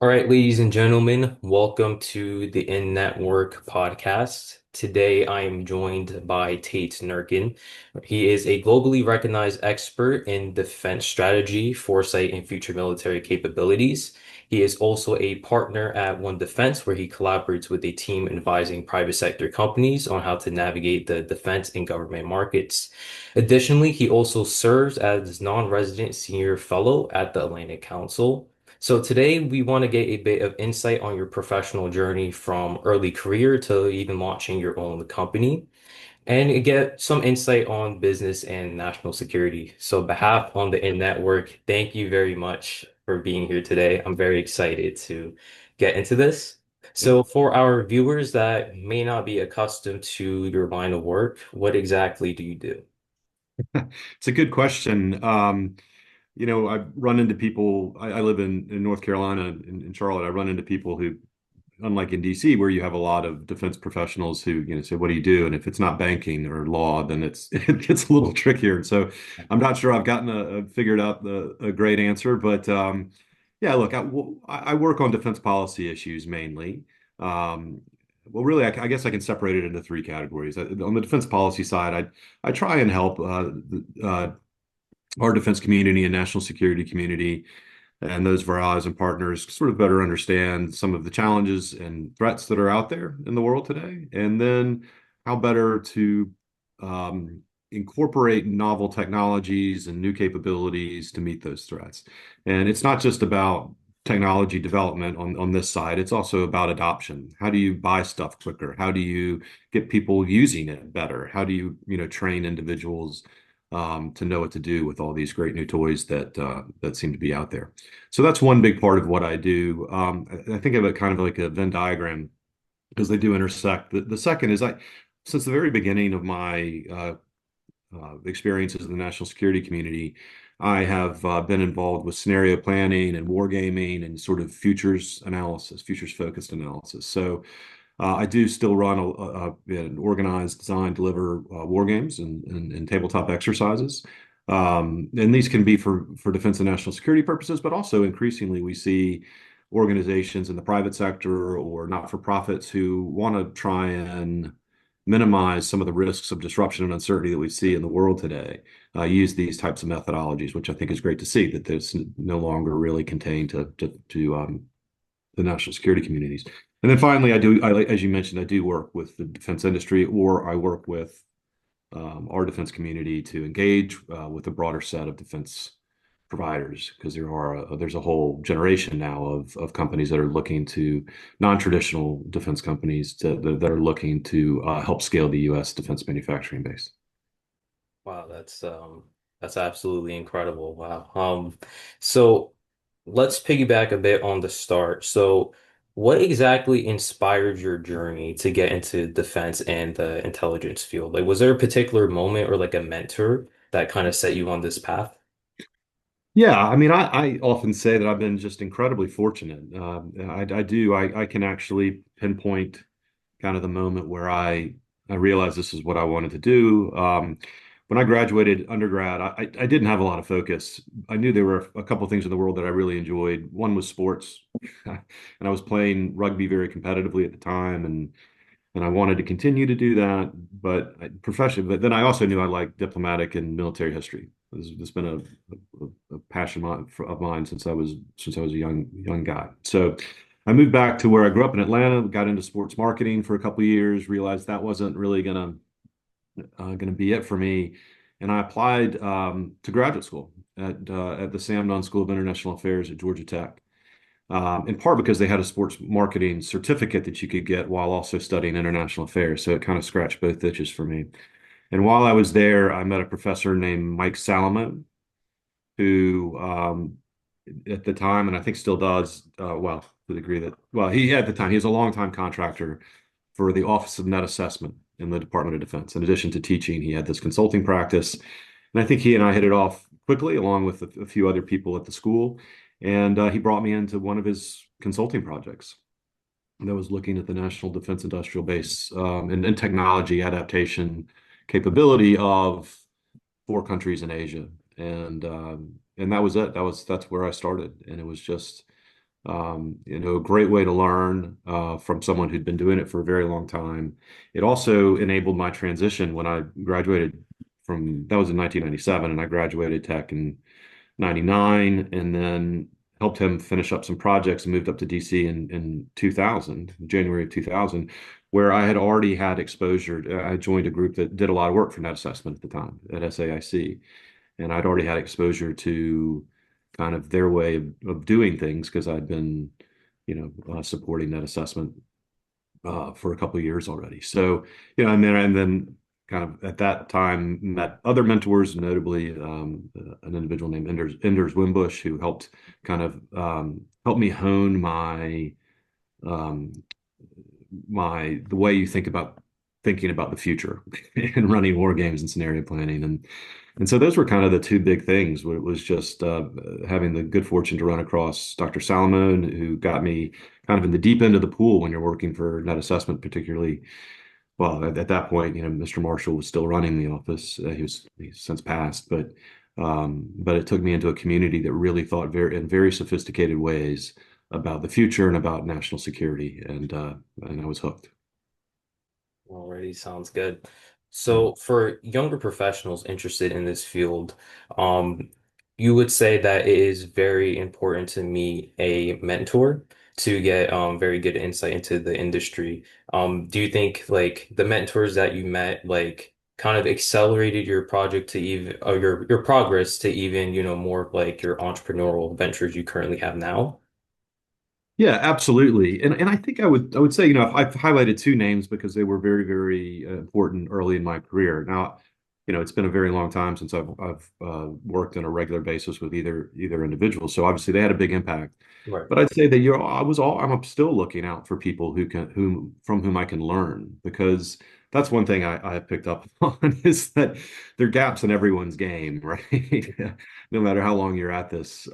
All right, ladies and gentlemen, welcome to the In Network podcast. Today I am joined by Tate Nurkin. He is a globally recognized expert in defense strategy, foresight, and future military capabilities. He is also a partner at One Defense, where he collaborates with a team advising private sector companies on how to navigate the defense and government markets. Additionally, he also serves as non-resident senior fellow at the Atlantic Council. So today we want to get a bit of insight on your professional journey from early career to even launching your own company and get some insight on business and national security. So behalf on the In Network, thank you very much for being here today. I'm very excited to get into this. Yeah. So for our viewers that may not be accustomed to your line of work, what exactly do you do? It's a good question. I run into people. I live in North Carolina, in Charlotte. I run into people who, unlike in DC, where you have a lot of defense professionals who, say, "What do you do?" And if it's not banking or law, then it gets a little trickier. And so, I'm not sure I've gotten figured out a great answer. But yeah, look, I work on defense policy issues mainly. Um, well, really, I guess I can separate it into three categories. On the defense policy side, I try and help our defense community and national security community and those of our allies and partners sort of better understand some of the challenges and threats that are out there in the world today, and then how better to incorporate novel technologies and new capabilities to meet those threats. And it's not just about technology development on this side, it's also about adoption. How do you buy stuff quicker? How do you get people using it better? How do you train individuals to know what to do with all these great new toys that seem to be out there. So that's one big part of what I do. I think of it kind of like a Venn diagram because they do intersect. The second is since the very beginning of my experiences in the national security community, I have been involved with scenario planning and wargaming and sort of futures analysis, futures focused analysis. So I do still run an organized, design, deliver war games and tabletop exercises. And these can be for defense and national security purposes, but also increasingly we see organizations in the private sector or not-for-profits who want to try and minimize some of the risks of disruption and uncertainty that we see in the world today, use these types of methodologies, which I think is great to see that there's no longer really contained to the national security communities. And then finally, as you mentioned, I do work with the defense industry, or I work with our defense community to engage with a broader set of defense providers, because there's a whole generation now of companies that are looking to non-traditional defense companies that are looking to help scale the U.S. defense manufacturing base. Wow, that's absolutely incredible. Wow. So let's piggyback a bit on the start. So what exactly inspired your journey to get into defense and the intelligence field? Like, was there a particular moment or like a mentor that kind of set you on this path? Yeah, I mean, I often say that I've been just incredibly fortunate. I do. I can actually pinpoint kind of the moment where I realized this is what I wanted to do. When I graduated undergrad, I didn't have a lot of focus. I knew there were a couple of things in the world that I really enjoyed. One was sports, and I was playing rugby very competitively at the time, and I wanted to continue to do that, but professionally. But then I also knew I liked diplomatic and military history. It's been a passion of mine since I was a young guy. So I moved back to where I grew up in Atlanta, got into sports marketing for a couple of years, realized that wasn't really gonna be it for me, and I applied to graduate school at the Sam Nunn School of International Affairs at Georgia Tech. In part because they had a sports marketing certificate that you could get while also studying international affairs. So it kind of scratched both itches for me. And while I was there, I met a professor named Mike Salamone, who at the time, and I think still does, well, to the degree that, well, he at the time, he was a longtime contractor for the Office of Net Assessment in the Department of Defense. In addition to teaching, he had this consulting practice. And I think he and I hit it off quickly, along with a few other people at the school. And he brought me into one of his consulting projects that was looking at the National Defense Industrial Base and technology adaptation capability of four countries in Asia. And that was it. That's where I started. And it was just A great way to learn from someone who'd been doing it for a very long time. It also enabled my transition when I graduated from, that was in 1997, and I graduated tech in 99, and then helped him finish up some projects and moved up to DC in 2000, January of 2000, where I had already had exposure. I joined a group that did a lot of work for net assessment at the time at SAIC, and I'd already had exposure to kind of their way of doing things because I'd been, supporting net assessment for a couple of years already. So, and then kind of at that time met other mentors, notably an individual named Enders Wimbush, who helped kind of help me hone um, the way you think about thinking about the future and running war games and scenario planning. And so those were kind of the two big things. It was just having the good fortune to run across Dr. Salomon, who got me kind of in the deep end of the pool when you're working for net assessment, particularly. Well, at that point, Mr. Marshall was still running the office. He's since passed, but it took me into a community that really thought in very sophisticated ways about the future and about national security, and I was hooked. Already sounds good. Mm. So for younger professionals interested in this field, um, you would say that it is very important to meet a mentor to get very good insight into the industry. Do you think like the mentors that you met like kind of accelerated your project to even or your progress to even, more of like your entrepreneurial ventures you currently have now? Yeah, absolutely. And I think I would say, I've highlighted two names because they were very, very important early in my career. Now, it's been a very long time since I've worked on a regular basis with either individual. So obviously they had a big impact. Right. But I'd say that I'm still looking out for people from whom I can learn, because that's one thing I have picked up on is that there are gaps in everyone's game, right? No matter how long you're at this.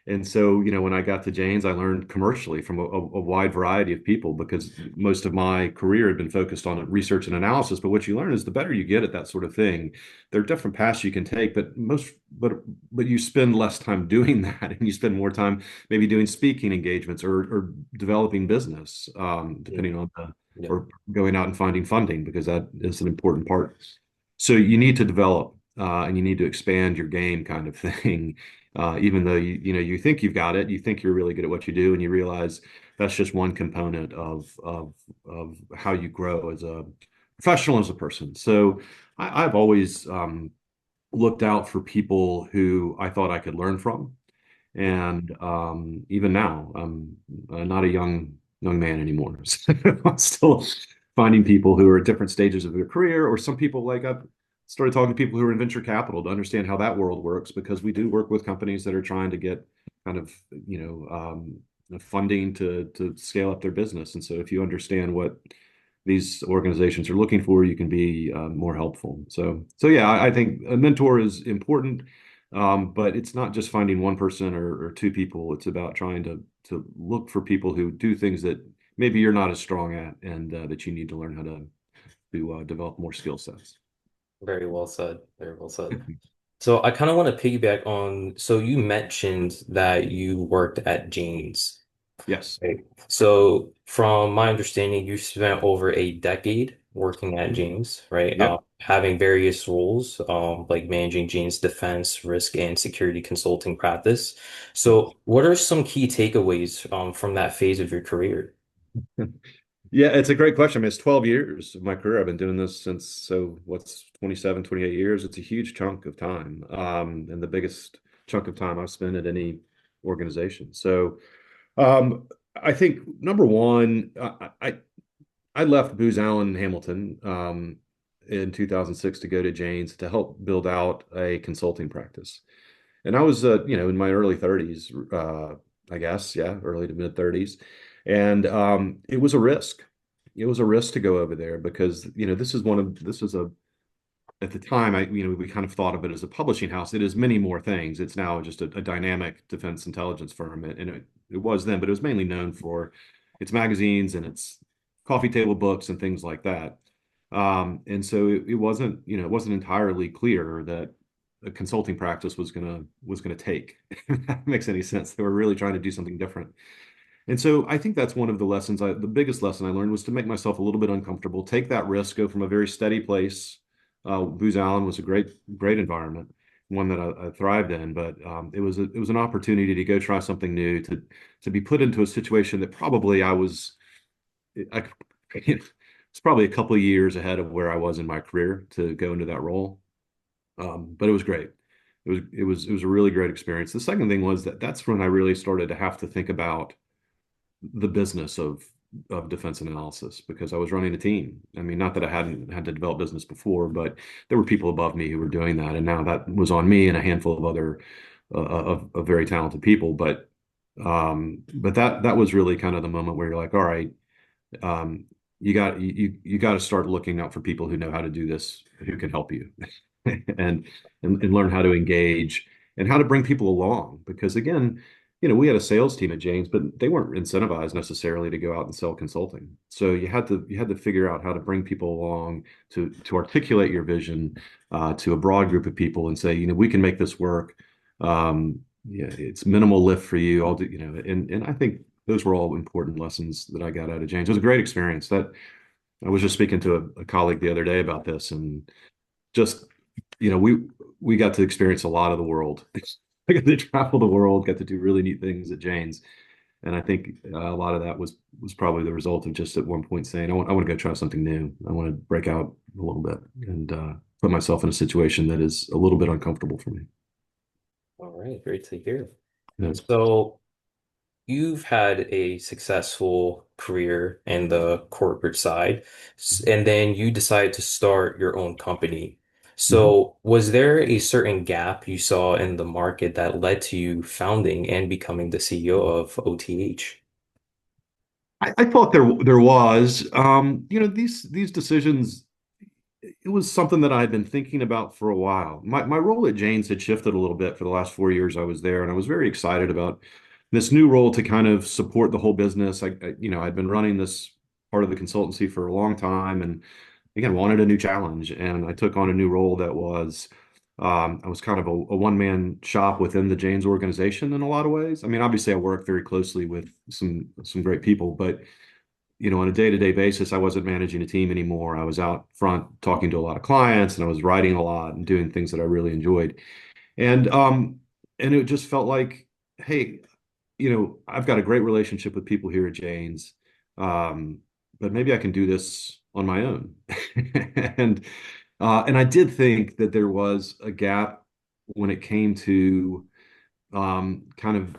And so, when I got to Jane's, I learned commercially from a wide variety of people, because most of my career had been focused on research and analysis. But what you learn is the better you get at that sort of thing, there are different paths you can take, but you spend less time doing that, and you spend more time maybe doing speaking engagements or developing business, Mm. depending on Yeah. or going out and finding funding, because that is an important part. So you need to develop, and you need to expand your game, kind of thing. Even though you think you've got it, you think you're really good at what you do, and you realize that's just one component of how you grow as a professional, as a person. So I've always looked out for people who I thought I could learn from, and even now, I'm not a young man anymore. So I'm still finding people who are at different stages of their career, or some people, like I've started talking to people who are in venture capital to understand how that world works, because we do work with companies that are trying to get kind of, funding to scale up their business. And so if you understand what these organizations are looking for, you can be more helpful. So yeah, I think a mentor is important, but it's not just finding one person or two people. It's about trying to look for people who do things that maybe you're not as strong at, and that you need to learn how to develop more skill sets. Very well said. Very well said. So I kind of want to piggyback on, so you mentioned that you worked at Jane's. Yes. Right. So from my understanding, you spent over a decade working at Jane's, right? Yep. Having various roles, like managing Jane's defense, risk, and security consulting practice. Yes. So what are some key takeaways, from that phase of your career? Yeah, it's a great question. I mean, it's 12 years of my career. I've been doing this since, so what's 27, 28 years. It's a huge chunk of time, and the biggest chunk of time I've spent at any organization. So, um, I think number one, I left Booz Allen Hamilton in 2006 to go to Jane's to help build out a consulting practice. And I was, in my early 30s, I guess, yeah, early to mid 30s. And it was a risk. It was a risk to go over there because, this is at the time, we kind of thought of it as a publishing house. It is many more things. It's now just a dynamic defense intelligence firm. And it was then, but it was mainly known for its magazines and its coffee table books and things like that. And so it wasn't entirely clear that a consulting practice was gonna take. If that makes any sense. They were really trying to do something different. And so I think that's one of the lessons the biggest lesson I learned was to make myself a little bit uncomfortable, take that risk, go from a very steady place. Booz Allen was a great environment, one that I thrived in, but it was an opportunity to go try something new, to be put into a situation that probably I, it's probably a couple of years ahead of where I was in my career to go into that role. But it was great. It was a really great experience. The second thing was that's when I really started to have to think about the business of defense analysis because I was running a team. I mean, not that I hadn't had to develop business before, but there were people above me who were doing that, and now that was on me and a handful of other of very talented people. But that was really kind of the moment where you're like, all right, um, you got to start looking out for people who know how to do this, who can help you, and, and learn how to engage and how to bring people along. Because again, we had a sales team at Jane's, but they weren't incentivized necessarily to go out and sell consulting. So you had to figure out how to bring people along to articulate your vision to a broad group of people and say, we can make this work. Yeah, it's minimal lift for you. I'll do, and I think those were all important lessons that I got out of Jane's. It was a great experience. That I was just speaking to a colleague the other day about this, and just we got to experience a lot of the world. I got to travel the world, got to do really neat things at Jane's, and I think a lot of that was probably the result of just at one point saying, I want to go try something new. I want to break out a little bit and put myself in a situation that is a little bit uncomfortable for me. All right, great to hear. Yeah. So you've had a successful career in the corporate side, and then you decided to start your own company. Mhm. So, was there a certain gap you saw in the market that led to you founding and becoming the CEO of OTH? I thought there was, these decisions. It was something that I had been thinking about for a while. My role at Jane's had shifted a little bit for the last 4 years I was there, and I was very excited about this new role to kind of support the whole business. I'd been running this part of the consultancy for a long time, and again, wanted a new challenge, and I took on a new role that was. I was kind of a one-man shop within the Jane's organization in a lot of ways. I mean, obviously, I work very closely with some great people, but on a day-to-day basis, I wasn't managing a team anymore. I was out front talking to a lot of clients, and I was writing a lot and doing things that I really enjoyed. And it just felt like, hey, I've got a great relationship with people here at Jane's, um, but maybe I can do this on my own. And and I did think that there was a gap when it came to kind of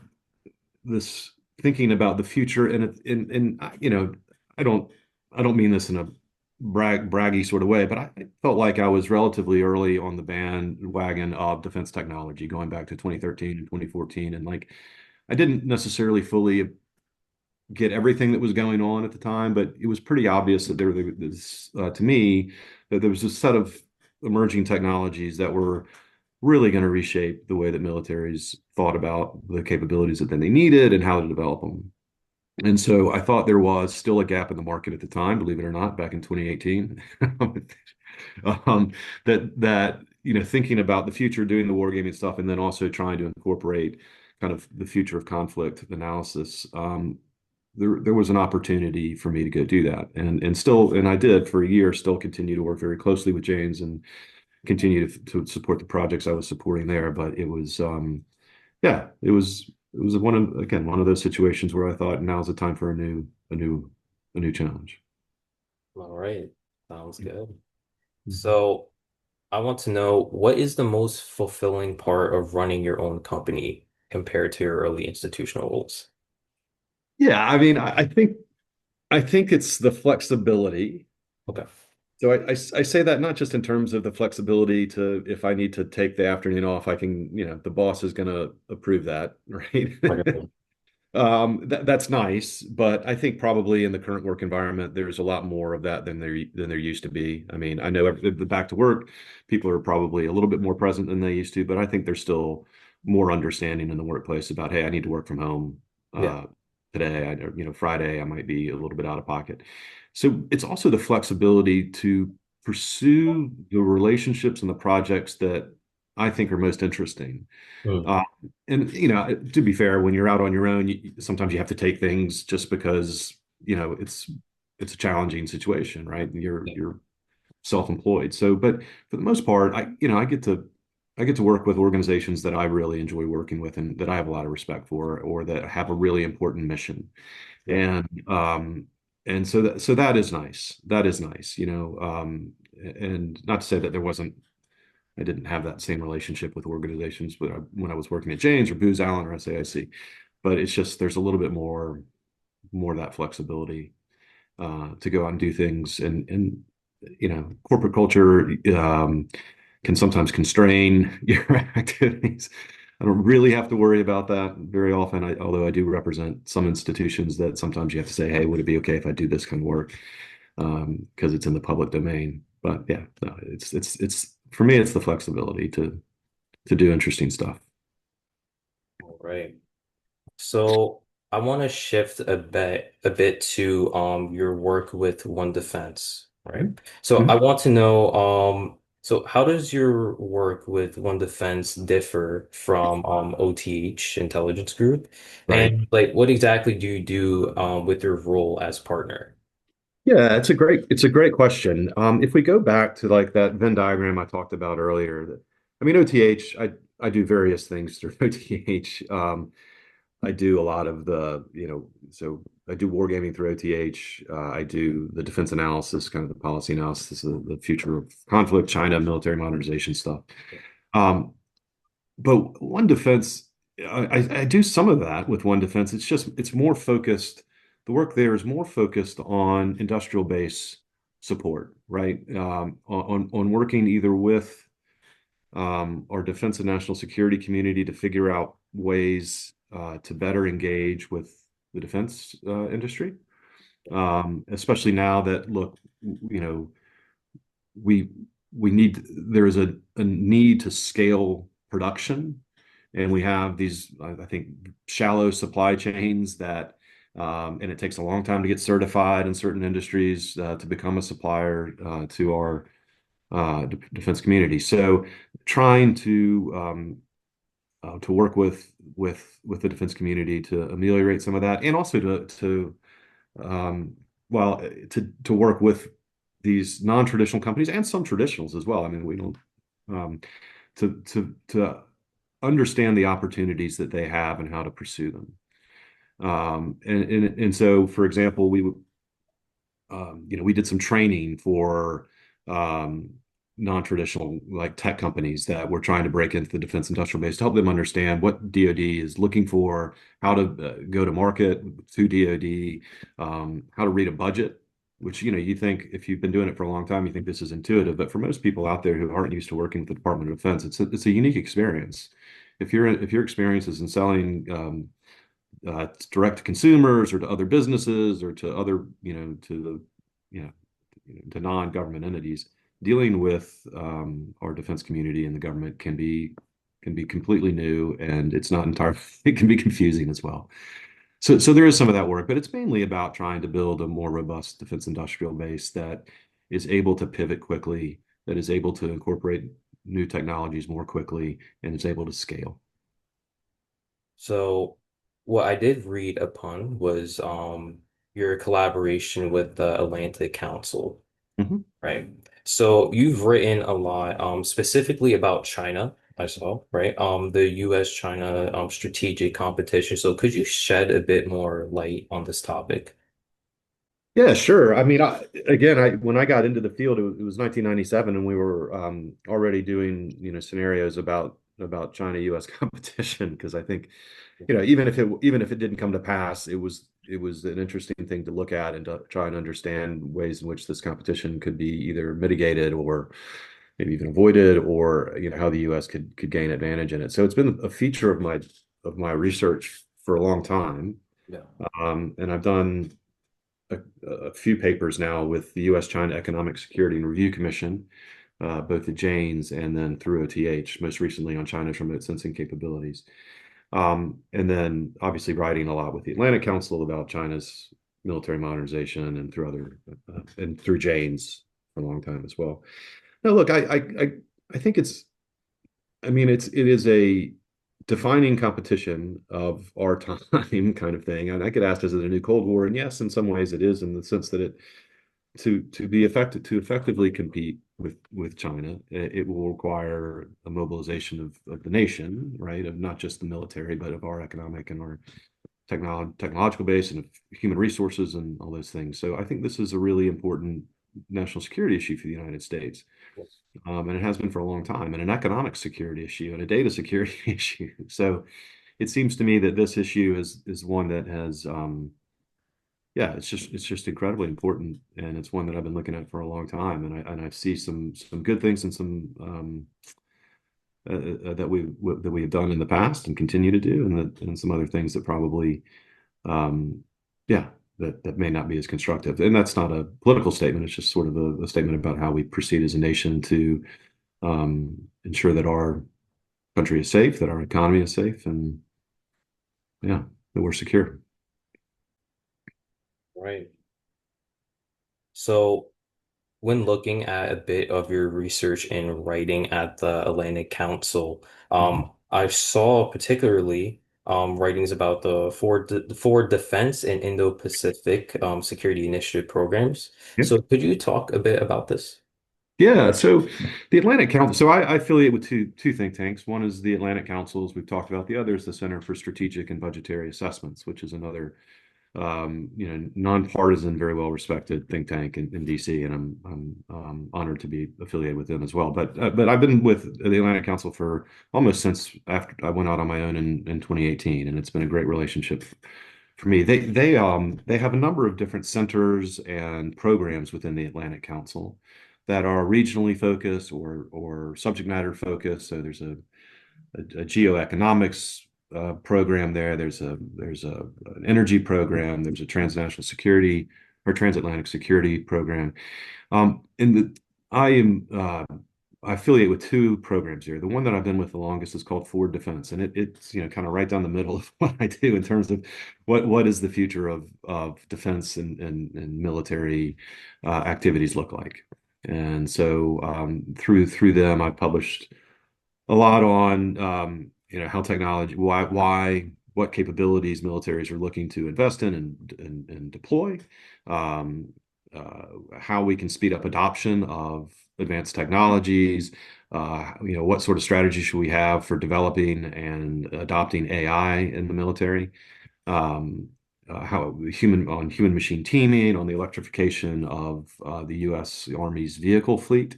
this thinking about the future, and I don't I don't mean this in a braggy sort of way, but I felt like I was relatively early on the bandwagon of defense technology going back to 2013 and 2014, and like I didn't necessarily fully get everything that was going on at the time, but it was pretty obvious that there was to me that there was a set of emerging technologies that were really going to reshape the way that militaries thought about the capabilities that then they needed and how to develop them. And so I thought there was still a gap in the market at the time, believe it or not, back in 2018. Thinking about the future, doing the wargaming stuff, and then also trying to incorporate kind of the future of conflict analysis. There was an opportunity for me to go do that, and I did for a year. Still continue to work very closely with James and continue to support the projects I was supporting there. But it was yeah, it was one of those situations where I thought now's the time for a new challenge. All right, sounds good. Mhm. So, I want to know what is the most fulfilling part of running your own company compared to your early institutional roles? Yeah, I mean, I think it's the flexibility. Okay. So I say that not just in terms of the flexibility to if I need to take the afternoon off, I can, the boss is going to approve that, right? Okay. That's nice, but I think probably in the current work environment, there's a lot more of that than there used to be. I mean, I know the back to work, people are probably a little bit more present than they used to, but I think there's still more understanding in the workplace about, hey, I need to work from home Yeah. uh, today. Friday, I might be a little bit out of pocket. So it's also the flexibility to pursue the relationships and the projects that I think are most interesting. Mm, Uh, and to be fair, when you're out on your own, sometimes you have to take things just because it's a challenging situation, right? yeah, You're self-employed. So, but for the most part, I get to work with organizations that I really enjoy working with and that I have a lot of respect for, or that have a really important mission. yeah, And so that is nice. That is nice. And not to say that I didn't have that same relationship with organizations, but when I was working at James or Booz Allen or SAIC, but it's just there's a little bit more of that flexibility to go out and do things, and corporate culture can sometimes constrain your activities. I don't really have to worry about that very often, although I do represent some institutions that sometimes you have to say, hey, would it be okay if I do this kind of work? Because it's in the public domain. But yeah, no, it's for me, it's the flexibility to do interesting stuff. all right. So I want to shift a bit to your work with One Defense, right? So I Mhm. want to know so how does your work with One Defense differ from OTH Intelligence Group? Right. And like what exactly do you do with your role as partner? Yeah, it's a great question. If we go back to like that Venn diagram I talked about earlier, I mean, OTH, I do various things through OTH. I do a lot of so I do wargaming through OTH. I do the defense analysis, kind of the policy analysis of the future of conflict, China, military modernization stuff. Um, but One Defense, I do some of that with One Defense. It's more focused. The work there is more focused on industrial base support, right? On working either with our defense and national security community to figure out ways to better engage with the defense industry, especially now that look, you know, we we need there is a need to scale production, and we have these I think shallow supply chains that. And it takes a long time to get certified in certain industries to become a supplier to our defense community. So trying to work with the defense community to ameliorate some of that, and also to um, well to work with these non-traditional companies and some traditionals as well. I mean, we don't um, to understand the opportunities that they have and how to pursue them. And so, for example, we did some training for um, non-traditional like tech companies that were trying to break into the defense industrial base to help them understand what DoD is looking for, how to go to market through DoD, how to read a budget. Which you think if you've been doing it for a long time, you think this is intuitive, but for most people out there who aren't used to working with the Department of Defense, it's a unique experience. If your experience is in selling direct to consumers or to other businesses or to other, to the, you know, to non-government entities, dealing with our defense community and the government can be completely new, and it's not entirely, it can be confusing as well. So there is some of that work, but it's mainly about trying to build a more robust defense industrial base that is able to pivot quickly, that is able to incorporate new technologies more quickly, and is able to scale. So what I did read upon was your collaboration with the Atlantic Council. Mhm. Right. So you've written a lot, specifically about China, I saw, right? The US-China strategic competition. So could you shed a bit more light on this topic? Yeah, sure. I mean, when I got into the field, it was 1997, and we were already doing scenarios about China-U.S. competition because I think even if it didn't come to pass, it was an interesting thing to look at and to try and understand ways in which this competition could be either mitigated or maybe even avoided, or how the U.S. could gain advantage in it. So it's been a feature of my research for a long time, Yeah. and I've done a few papers now with the U.S.-China Economic Security and Review Commission, both at Jane's and then through OTH, most recently on China's remote sensing capabilities. And then obviously writing a lot with the Atlantic Council about China's military modernization and through Jane's for a long time as well. Now, look, I think I mean, it is a defining competition of our time kind of thing. And I get asked, is it a new Cold War? And yes, in some ways it is, in the sense that it to be effective to effectively compete with China, it will require a mobilization of the nation, right? Of not just the military, but of our economic and our technological base and of human resources and all those things. So I think this is a really important national security issue for the United States. And it has been for a long time, and an economic security issue and a data security issue. So it seems to me that this issue is one that has, yeah, it's just incredibly important, and it's one that I've been looking at for a long time, and I see some good things and some that we have done in the past and continue to do, and some other things that probably, um, yeah, that may not be as constructive. And that's not a political statement; it's just sort of a statement about how we proceed as a nation to ensure that our country is safe, that our economy is safe, and yeah, that we're secure. Right. So when looking at a bit of your research and writing at the Atlantic Council, Mhm. I saw particularly writings about the forward defense and Indo-Pacific security initiative programs. Yeah. So could you talk a bit about this? Yeah, so the Atlantic Council. So I affiliate with two think tanks. One is the Atlantic Council, as we've talked about. The other is the Center for Strategic and Budgetary Assessments, which is another nonpartisan, very well respected think tank in DC, and I'm honored to be affiliated with them as well. But I've been with the Atlantic Council for almost since after I went out on my own in 2018, and it's been a great relationship for me. They have a number of different centers and programs within the Atlantic Council that are regionally focused or subject matter focused. So there's a geoeconomics program there. There's an energy program. There's a transnational security or transatlantic security program. And I am I affiliate with two programs here. The one that I've been with the longest is called Forward Defense, and it's kind of right down the middle of what I do in terms of what is the future of defense and military activities look like. And so through them, I've published a lot on how technology, what capabilities militaries are looking to invest in and deploy, um, how we can speed up adoption of advanced technologies, what sort of strategy should we have for developing and adopting AI in the military, um, how human machine teaming, on the electrification of the U.S. Army's vehicle fleet,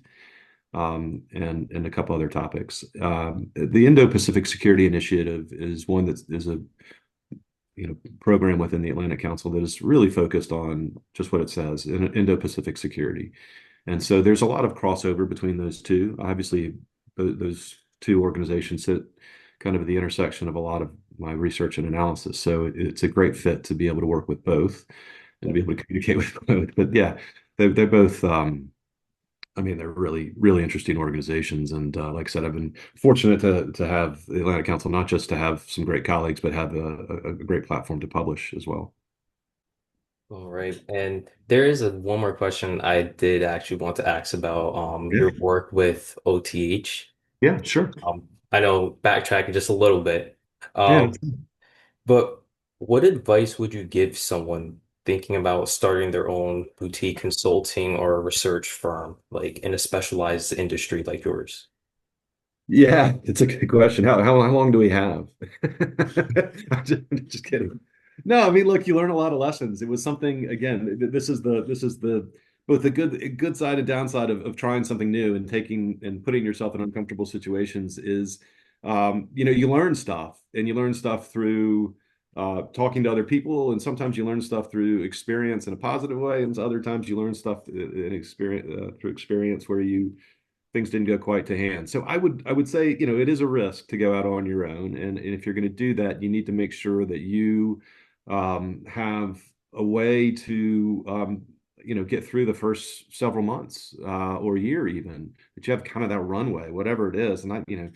and a couple other topics. The Indo-Pacific Security Initiative is one that is a program within the Atlantic Council that is really focused on just what it says, in Indo-Pacific security. And so there's a lot of crossover between those two. Obviously, those two organizations sit kind of at the intersection of a lot of my research and analysis. So it's a great fit to be able to work with both and to be able to communicate with both. But yeah, they're both. I mean, they're really, really interesting organizations. And like I said, I've been fortunate to have the Atlantic Council, not just to have some great colleagues, but have a great platform to publish as well. All right. And there is one more question I did actually want to ask about Yeah, your work with OTH. yeah, sure. I know backtracking just a little bit. Yeah. Um, but what advice would you give someone thinking about starting their own boutique consulting or research firm, like in a specialized industry like yours? Yeah, it's a good question. How long do we have? I'm just kidding. No, I mean, look, you learn a lot of lessons. It was something, again, this is the both the good side and downside of trying something new and taking and putting yourself in uncomfortable situations is you learn stuff, and you learn stuff through talking to other people, and sometimes you learn stuff through experience in a positive way, and other times you learn stuff in experience through experience where you things didn't go quite to hand. So I would say, it is a risk to go out on your own. And if you're going to do that, you need to make sure that you have a way to get through the first several months or year even, that you have kind of that runway, whatever it is. And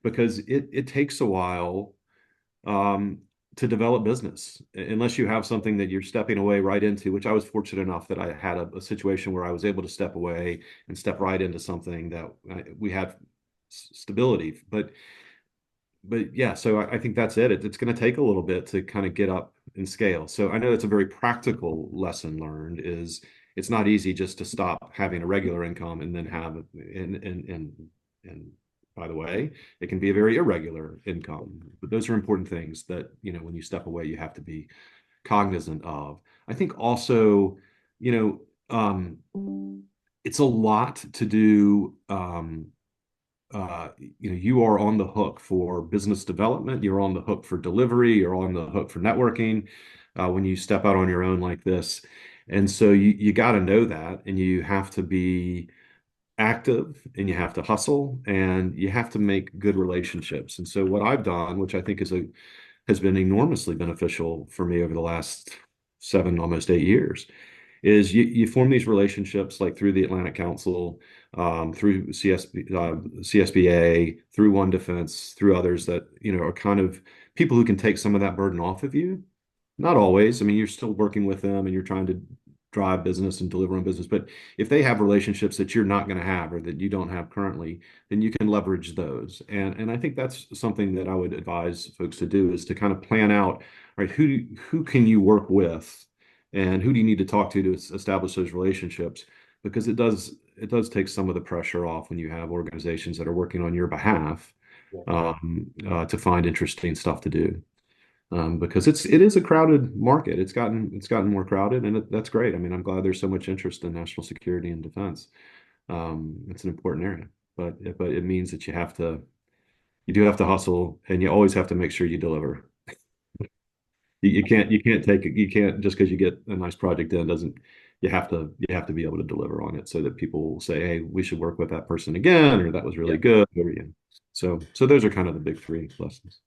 because it takes a while um, to develop business unless you have something that you're stepping away right into, which I was fortunate enough that I had a situation where I was able to step away and step right into something that we had stability. But yeah, so I think that's it. It's going to take a little bit to kind of get up and scale. So I know it's a very practical lesson learned is it's not easy just to stop having a regular income and then have and by the way, it can be a very irregular income. But those are important things that, when you step away, you have to be cognizant of. I think also, you it's a lot to do. You are on the hook for business development. You're on the hook for delivery. You're on the hook for networking when you step out on your own like this. And so you got to know that, and you have to be active, and you have to hustle, and you have to make good relationships. And so what I've done, which I think has been enormously beneficial for me over the last 7, almost 8 years, is you form these relationships like through the Atlantic Council, through CSBA, through One Defense, through others that are kind of people who can take some of that burden off of you. Not always. I mean, you're still working with them and you're trying to drive business and deliver on business. But if they have relationships that you're not going to have or that you don't have currently, then you can leverage those. And I think that's something that I would advise folks to do is to kind of plan out, right, who can you work with and who do you need to talk to establish those relationships? Because it does take some of the pressure off when you have organizations that are working on your behalf Yeah. to find interesting stuff to do because it is a crowded market. It's gotten more crowded, and that's great. I mean, I'm glad there's so much interest in national security and defense. It's an important area, but it means that you do have to hustle, and you always have to make sure you deliver. You can't just because you get a nice project done doesn't you have to be able to deliver on it so that people will say, hey, we should work with that person again, or that was Yeah. really good. So those are kind of the big three lessons.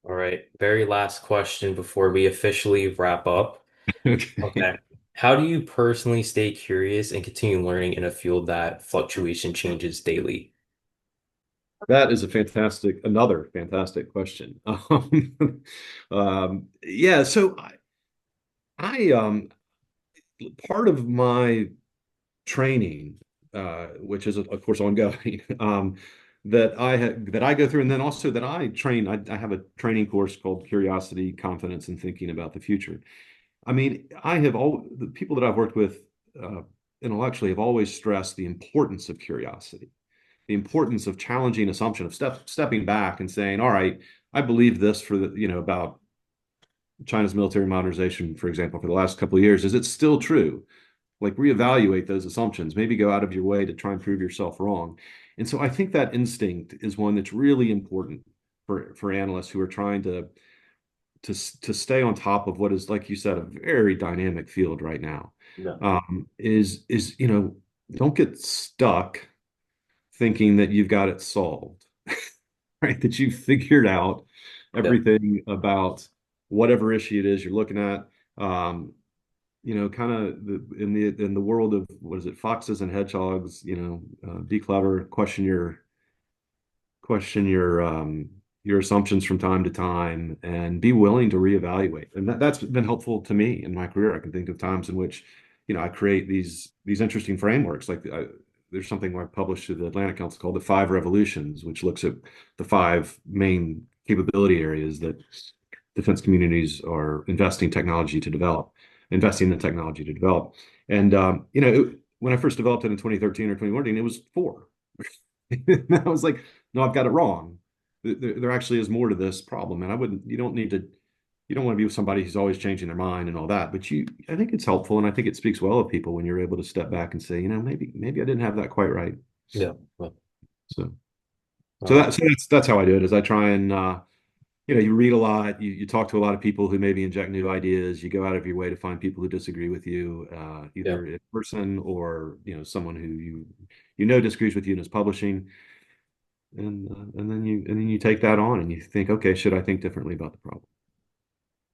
All right. Very last question before we officially wrap up. Okay. Okay. How do you personally stay curious and continue learning in a field that fluctuation changes daily? That is another fantastic question. Yeah, so I part of my training, which is of course ongoing, that I go through, and then also that I train. I have a training course called Curiosity, Confidence, and Thinking About the Future. I mean, the people that I've worked with intellectually have always stressed the importance of curiosity, the importance of challenging assumption of stepping back and saying, all right, I believe this about China's military modernization, for example, for the last couple of years. Is it still true? Like reevaluate those assumptions, maybe go out of your way to try and prove yourself wrong. And so I think that instinct is one that's really important for analysts who are trying to stay on top of what is, like you said, a very dynamic field right now. Yeah. Is don't get stuck thinking that you've got it solved, right? That you've figured out Yeah. everything about whatever issue it is you're looking at. Kind of in the world of what is it, foxes and hedgehogs. Be clever, question your assumptions from time to time, and be willing to reevaluate. And that's been helpful to me in my career. I can think of times in which, I create these interesting frameworks. Like there's something I published to the Atlantic Council called the Five Revolutions, which looks at the five main capability areas that defense communities are investing in technology to develop. And when I first developed it in 2013 or 2014, it was four. And I was like, no, I've got it wrong. There actually is more to this problem, and you don't want to be with somebody who's always changing their mind and all that. But I think it's helpful, and I think it speaks well of people when you're able to step back and say, maybe I didn't have that quite right. Yeah. Well, So, all so right. that's how I do it. Is I try and you read a lot, you talk to a lot of people who maybe inject new ideas. You go out of your way to find people who disagree with you, Yeah. either in person or someone who you disagrees with you and is publishing, and then you take that on and you think, okay, should I think differently about the problem?